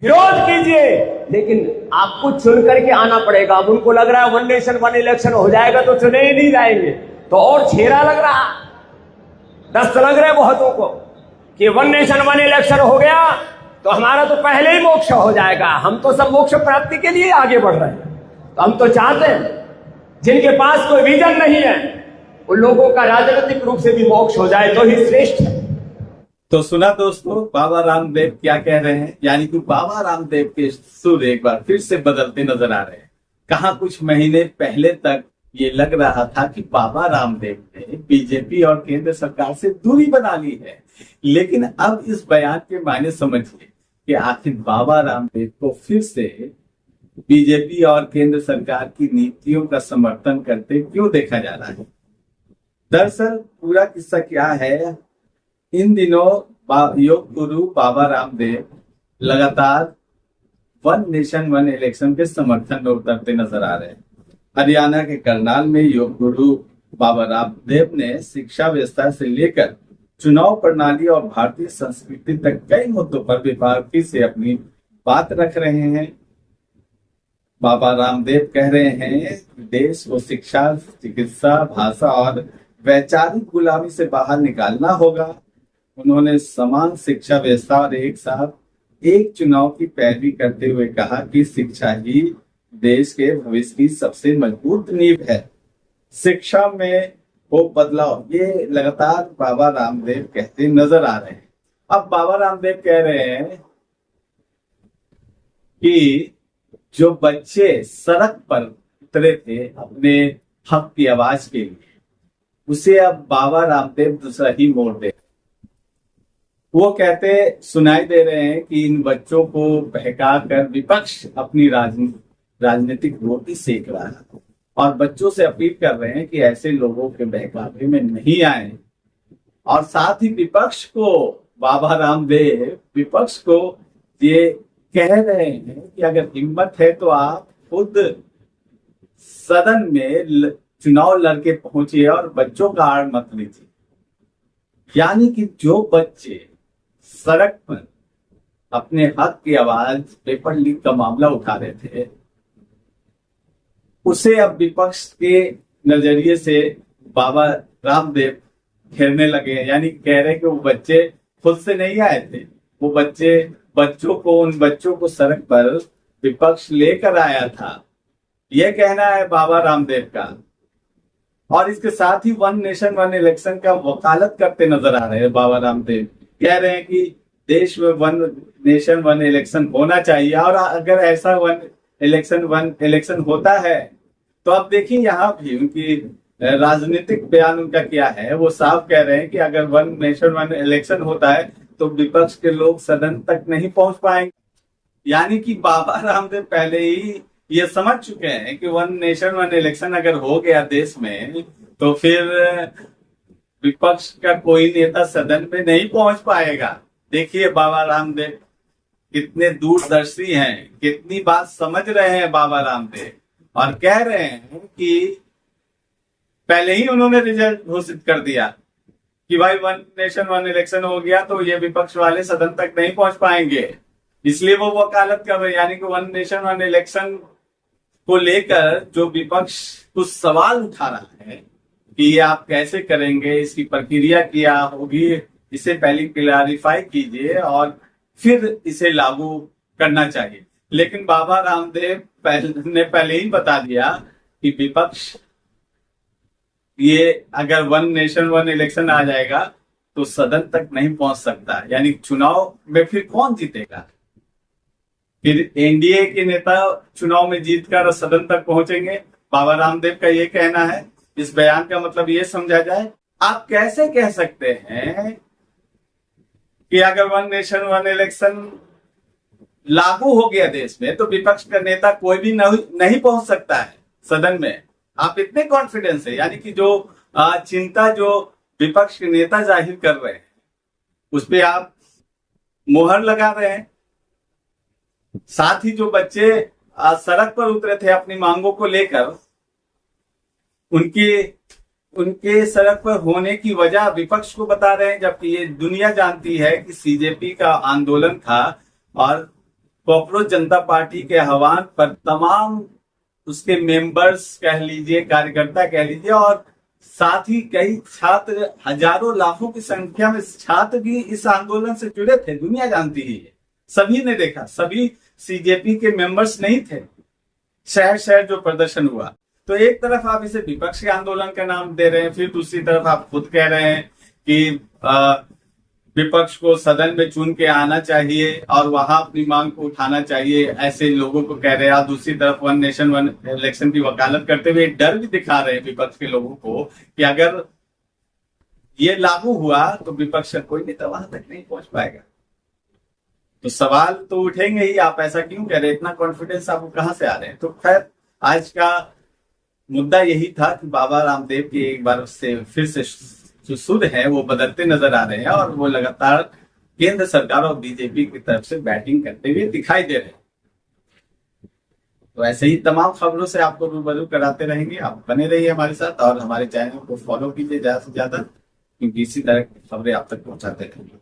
विरोध कीजिए, लेकिन आपको चुन करके आना पड़ेगा। अब उनको लग रहा है वन नेशन वन इलेक्शन हो जाएगा तो चुने ही नहीं जाएंगे, तो और छेरा लग रहा, दस्त लग रहे बहुतों को कि वन नेशन वन इलेक्शन हो गया तो हमारा तो पहले ही मोक्ष हो जाएगा। हम तो सब मोक्ष प्राप्ति के लिए आगे बढ़ रहे हैं। तो हम तो चाहते हैं जिनके पास कोई विजन नहीं है उन लोगों का राजनीतिक रूप से भी मोक्ष हो जाए तो ही श्रेष्ठ है। तो सुना दोस्तों बाबा रामदेव क्या कह रहे हैं, यानी कि बाबा रामदेव के सुर एक बार फिर से बदलते नजर आ रहे हैं। कहाँ कुछ महीने पहले तक ये लग रहा था कि बाबा रामदेव ने बीजेपी और केंद्र सरकार से दूरी बना ली है, लेकिन अब इस बयान के मायने समझिए कि आखिर बाबा रामदेव को फिर से बीजेपी और केंद्र सरकार की नीतियों का समर्थन करते क्यों देखा जा रहा है। दरअसल पूरा किस्सा क्या है, इन दिनों योग गुरु बाबा रामदेव लगातार वन नेशन वन इलेक्शन के समर्थन में उतरते नजर आ रहे हैं। हरियाणा के करनाल में योग गुरु बाबा रामदेव ने शिक्षा व्यवस्था से लेकर चुनाव प्रणाली और भारतीय संस्कृति तक कई मुद्दों पर विभागी से अपनी बात रख रहे हैं। बाबा रामदेव कह रहे हैं कि देश को शिक्षा, चिकित्सा, भाषा और वैचारिक गुलामी से बाहर निकालना होगा। उन्होंने समान शिक्षा व्यवस्था और एक साथ एक चुनाव की पैरवी करते हुए कहा कि शिक्षा ही देश के भविष्य की सबसे मजबूत नींव है। शिक्षा में हो बदलाव, ये लगातार बाबा रामदेव कहते नजर आ रहे हैं। अब बाबा रामदेव कह रहे हैं कि जो बच्चे सड़क पर उतरे थे अपने हक की आवाज के लिए, उसे अब बाबा रामदेव दूसरा ही मोड़ दे। वो कहते सुनाई दे रहे हैं कि इन बच्चों को बहकाकर विपक्ष अपनी राजनीतिक रोटी सेक रहा है और बच्चों से अपील कर रहे हैं कि ऐसे लोगों के बहकावे में नहीं आए। और साथ ही विपक्ष को, बाबा रामदेव विपक्ष को ये कह रहे हैं कि अगर हिम्मत है तो आप खुद सदन में चुनाव लड़के पहुंचिए और बच्चों का आड़ मत लीजिए। यानी कि जो बच्चे सड़क पर अपने हक की आवाज, पेपर लीक का मामला उठा रहे थे, उसे अब विपक्ष के नजरिए से बाबा रामदेव घेरने लगे हैं। यानी कह रहे हैं कि वो बच्चे खुद से नहीं आए थे, वो उन बच्चों को सड़क पर विपक्ष लेकर आया था, यह कहना है बाबा रामदेव का। और इसके साथ ही वन नेशन वन इलेक्शन का वकालत करते नजर आ रहे हैं बाबा रामदेव। कह रहे हैं कि देश में वन नेशन वन इलेक्शन होना चाहिए और अगर ऐसा वन इलेक्शन होता है तो अब देखिए यहाँ भी उनकी राजनीतिक बयान उनका क्या है। वो साफ कह रहे हैं कि अगर वन नेशन वन इलेक्शन होता है तो विपक्ष के लोग सदन तक नहीं पहुंच पाएंगे। यानी कि बाबा रामदेव पहले ही ये समझ चुके हैं कि वन नेशन वन इलेक्शन अगर हो गया देश में तो फिर विपक्ष का कोई नेता सदन में नहीं पहुंच पाएगा। देखिए बाबा रामदेव कितने दूरदर्शी हैं, कितनी बात समझ रहे हैं बाबा रामदेव। और कह रहे हैं कि पहले ही उन्होंने रिजल्ट घोषित कर दिया कि भाई वन नेशन वन इलेक्शन हो गया तो ये विपक्ष वाले सदन तक नहीं पहुंच पाएंगे, इसलिए वो वकालत कर रहे हैं। यानी कि वन नेशन वन इलेक्शन को लेकर जो विपक्ष कुछ सवाल उठा रहा है कि ये आप कैसे करेंगे, इसकी प्रक्रिया क्या होगी, इसे पहले क्लैरिफाई कीजिए और फिर इसे लागू करना चाहिए। लेकिन बाबा रामदेव ने पहले ही बता दिया कि विपक्ष ये अगर वन नेशन वन इलेक्शन आ जाएगा तो सदन तक नहीं पहुंच सकता। यानी चुनाव में फिर कौन जीतेगा? फिर एनडीए के नेता चुनाव में जीतकर सदन तक पहुंचेंगे। बाबा रामदेव का ये कहना है। इस बयान का मतलब ये समझा जाए, आप कैसे कह सकते हैं कि अगर वन नेशन वन इलेक्शन लागू हो गया देश में तो विपक्ष का नेता कोई भी नहीं पहुंच सकता है सदन में? आप इतने कॉन्फिडेंस है? यानी कि जो चिंता जो विपक्ष के नेता जाहिर कर रहे हैं उस पे आप मोहर लगा रहे हैं। साथ ही जो बच्चे सड़क पर उतरे थे अपनी मांगों को लेकर, उनके सड़क पर होने की वजह विपक्ष को बता रहे हैं, जबकि ये दुनिया जानती है कि सीजेपी का आंदोलन था और कॉकरोच जनता पार्टी के आह्वान पर तमाम उसके मेंबर्स कह लीजिए, कार्यकर्ता कह लीजिए, और साथ ही कई छात्र, हजारों लाखों की संख्या में छात्र भी इस आंदोलन से जुड़े थे। दुनिया जानती है, सभी ने देखा, सभी सीजेपी के मेंबर्स नहीं थे। शहर शहर जो प्रदर्शन हुआ, तो एक तरफ आप इसे विपक्ष के आंदोलन का नाम दे रहे हैं, फिर दूसरी तरफ आप खुद कह रहे हैं कि विपक्ष को सदन में चुन के आना चाहिए और वहां अपनी मांग को उठाना चाहिए, ऐसे लोगों को कह रहे हैं। और दूसरी तरफ वन नेशन वन इलेक्शन की वकालत करते हुए डर भी दिखा रहे हैं विपक्ष के लोगों को कि अगर ये लागू हुआ तो विपक्ष का कोई नेता वहां तक नहीं पहुंच पाएगा। तो सवाल तो उठेंगे ही, आप ऐसा क्यों कह रहे हैं, इतना कॉन्फिडेंस आपको कहां से आ रहे हैं। तो खैर, आज का मुद्दा यही था कि बाबा रामदेव की एक बार से फिर से जो सुर है वो बदलते नजर आ रहे हैं और वो लगातार केंद्र सरकार और बीजेपी की तरफ से बैटिंग करते हुए दिखाई दे रहे हैं। तो ऐसे ही तमाम खबरों से आपको रूबरू कराते रहेंगे। आप बने रहिए हमारे साथ और हमारे चैनल को फॉलो कीजिए ज्यादा से ज्यादा, क्योंकि इसी तरह की खबरें आप तक पहुंचाते रहेंगे।